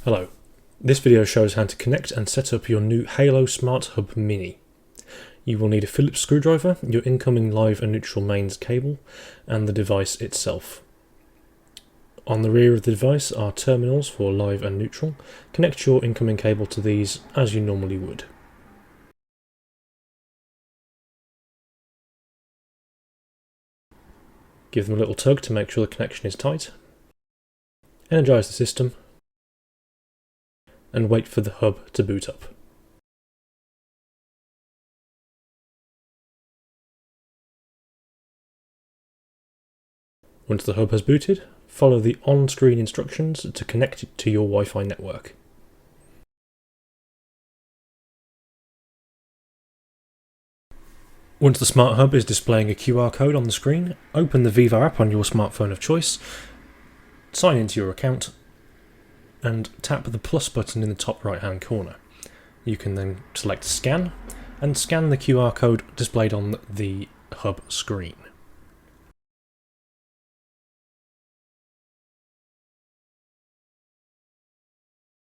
Hello, this video shows how to connect and set up your new Halo Smart Hub Mini. You will need a Phillips screwdriver, your incoming live and neutral mains cable, and the device itself. On the rear of the device are terminals for live and neutral. Connect your incoming cable to these as you normally would. Give them a little tug to make sure the connection is tight. Energize the system and wait for the hub to boot up. Once the hub has booted, follow the on-screen instructions to connect it to your Wi-Fi network. Once the Smart Hub is displaying a QR code on the screen, open the VIVÖE app on your smartphone of choice, sign into your account, and tap the plus button in the top right hand corner. You can then select Scan, and scan the QR code displayed on the hub screen.